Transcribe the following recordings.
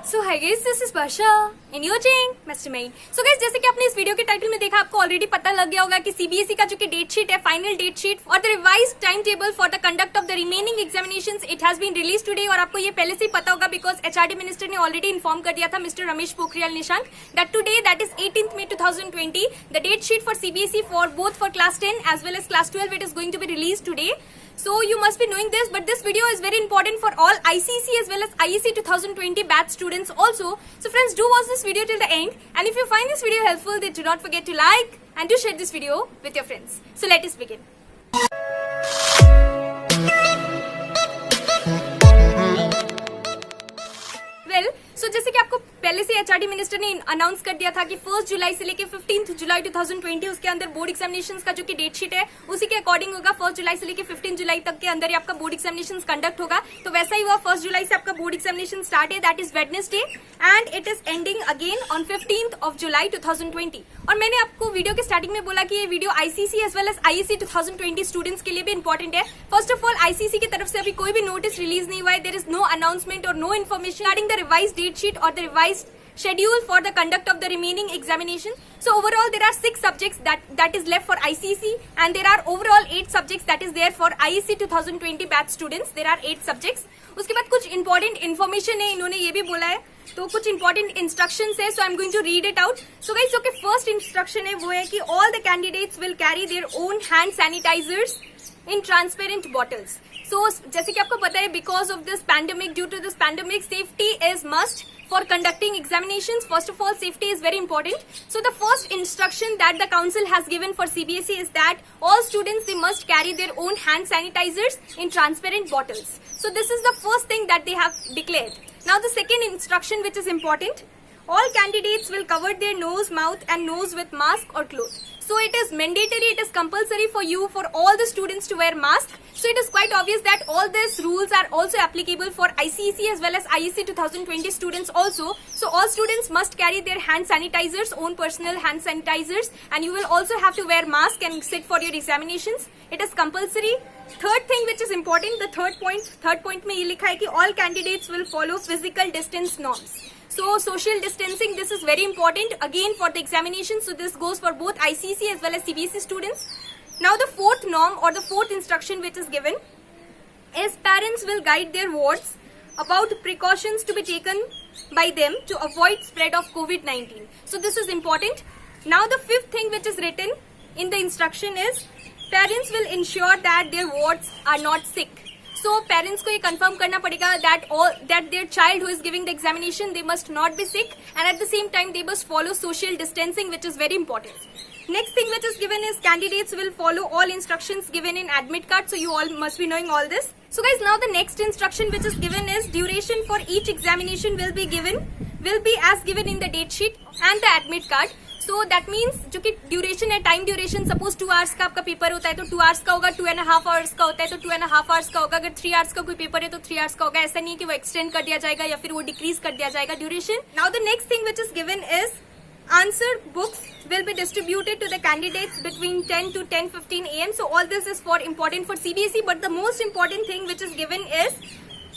So hi guys, this is Varsha and you are watching Mastermind. So guys, जैसे कि आपने इस वीडियो के टाइटल में देखा, आपको ऑलरेडी पता लग गया होगा कि सीबीएसई का जो कि डेट शीट है, फाइनल डेट शीट और the revised time table for the conduct of the remaining examinations, it has been release today. और आपको ये पहले से ही पता होगा बिकॉज एचआरडी मिनिस्टर ने ऑलरेडी इन्फॉर्म कर दिया था, mister Ramesh Pokhriyal Nishank, that today, that is 18th May 2020, the date sheet for CBSE for both for class 10 as well as class 12, it is going to be released today. So you must be knowing this, but this video is very important for all ICC as well as IEC 2020 batch students also. So friends, do watch this video till the end, and if you find this video helpful, then do not forget to like and to share this video with your friends. So let us begin. Well, so जैसे कि आपको पहले से HRD minister ने announce कर दिया था कि 1 जुलाई से लेके 15 जुलाई 2020 उसके अंदर बोर्ड एग्जामिनेशंस का जो कि डेट शीट है उसी के अकॉर्डिंग होगा। 1 जुलाई से लेके 15 जुलाई तक के अंदर ही आपका बोर्ड एग्जामिनेशंस कंडक्ट होगा। तो वैसा ही हुआ, 1 जुलाई से आपका बोर्ड एग्जामिनेशन स्टार्ट है, that is Wednesday, and it is ending again on 15th जुलाई 2020। और मैंने आपको वीडियो के स्टार्टिंग में बोला कि ये video ICC as well as IEC 2020 students के लिए भी इंपॉर्टेंट है। फर्स्ट ऑफ ऑल, आईसीसी की तरफ से अभी कोई भी नोटिस रिलीज नहीं हुआ है, देयर इज नो अनाउंसमेंट और no information regarding the revise date sheet or the revised schedule for the conduct of the remaining examination. So overall there are 6 subjects that is left for ICC, and there are overall 8 subjects that is there for IEC 2020 batch students. There are 8 subjects. उसके बाद कुछ important information है, इन्होंने ये भी बोला है, तो कुछ important instructions है, so I'm going to read it out. So guys, जो कि first instruction है वो है कि all the candidates will carry their own hand sanitizers in transparent bottles. So जैसे कि आपको पता है, because of this pandemic, due to this pandemic, safety is must for conducting examinations. First of all, safety is very important. So the first instruction that the council has given for CBSE is that all students, they must carry their own hand sanitizers in transparent bottles. So this is the first thing that they have declared. Now the second instruction which is important, all candidates will cover their nose, mouth and nose with mask or cloth. So it is mandatory, it is compulsory for you, for all the students to wear mask. So it is quite obvious that all these rules are also applicable for ICC as well as IEC 2020 students also. So all students must carry their hand sanitizers, own personal hand sanitizers, and you will also have to wear mask and sit for your examinations. It is compulsory. Third thing which is important, the third point में ये लिखा है कि all candidates will follow physical distance norms. So social distancing, this is very important again for the examination. So this goes for both ICC as well as CBSE students. Now the fourth norm or the fourth instruction which is given is parents will guide their wards about precautions to be taken by them to avoid spread of COVID-19. So this is important. Now the fifth thing which is written in the instruction is parents will ensure that their wards are not sick. So parents को ये confirm करना पड़ेगा that their child who is giving the examination, they must not be sick, and at the same time they must follow social distancing, which is very important. Next thing which is given is candidates will follow all instructions given in admit card. So you all must be knowing all this. So guys, now the next instruction which is given is duration for each examination will be as given in the date sheet and the admit card. So that means जो कि duration है, time duration, suppose 2 hours का आपका paper होता है तो 2 hours का होगा, 2.5 आवर्स का होता है तो 2.5 आवर्स का होगा, अगर 3 आवर्स का कोई पेपर है तो 3 आवर्स का होगा। ऐसा नहीं है कि वो एक्सटेंड कर दिया जाएगा या फिर वो डिक्रीज कर दिया जाएगा duration. Now the next thing which is given is answer books will be distributed to the candidates between 10 to 10:15 AM. So all this is for important for CBSE, but the most important thing which is given is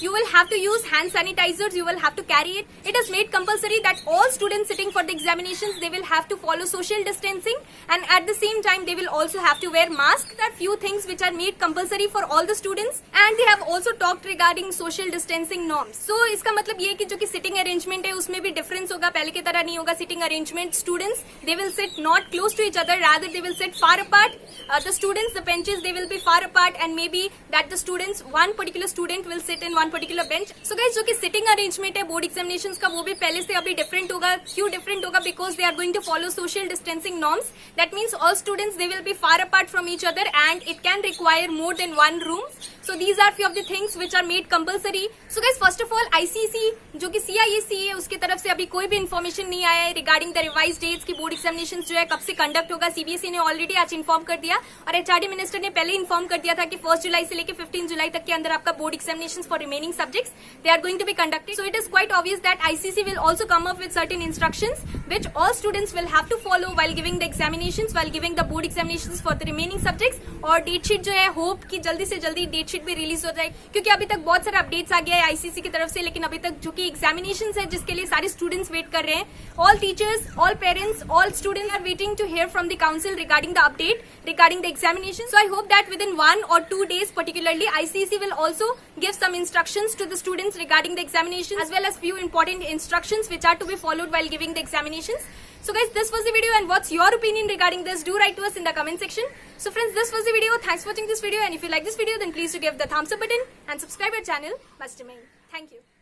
you will have to use hand sanitizers, you will have to carry it. It is made compulsory that all students sitting for the examinations, they will have to follow social distancing, and at the same time they will also have to wear mask. There are few things which are made compulsory for all the students, and they have also talked regarding social distancing norms. So इसका मतलब ये है कि जो कि sitting arrangement है उसमें भी difference होगा, पहले की तरह नहीं होगा sitting arrangement. Students, they will sit not close to each other, rather they will sit far apart. The students, the benches, they will be far apart, and maybe that the students, one particular student will sit in one particular bench. So guys, जो कि sitting arrangement है board examinations का, वो भी पहले से अभी different होगा. क्यों different होगा? Because they are going to follow social distancing norms. That means all students, they will be far apart from each other, and it can require more than one room. So these are few of the things which are made compulsory. So guys, first of all, ICC जो कि CIEC है उसकी तरफ से अभी कोई भी information नहीं आया है रिगार्डिंग द रिवाइज डेट्स की बोर्ड एग्जामिनेशन जो है कब से कंडक्ट होगा। CBSE ने ऑलरेडी आज इन्फॉर्म कर दिया, और एचआरडी मिनिस्टर ने पहले इन्फॉर्म कर दिया था कि 1 जुलाई से लेकर 15 जुलाई तक के अंदर आपका board examination for remaining remaining subjects, they are going to be conducted. So it is quite obvious that ICC will also come up with certain instructions which all students will have to follow while giving the examinations, while giving the board examinations for the remaining subjects. और date sheet जो है hope कि जल्दी से जल्दी date sheet भी release हो जाए, क्योंकि अभी तक बहुत सारे अपडेट्स आ गया है आईसीसी की तरफ से, लेकिन अभी तक जो कि एग्जामिनेशंस है जिसके लिए सारे स्टूडेंट्स वेट कर रहे हैं. All teachers, all parents, all students are waiting to hear from the council regarding the update, regarding the examination. So I hope that within 1 or 2 days particularly, ICC will also give some instructions to the students regarding the examination, as well as few important instructions which are to be followed while giving the examinations. So guys, this was the video, and what's your opinion regarding this? Do write to us in the comment section. So friends, this was the video. Thanks for watching this video, and if you like this video, then please do give the thumbs up button and subscribe our channel Mastermind. Thank you.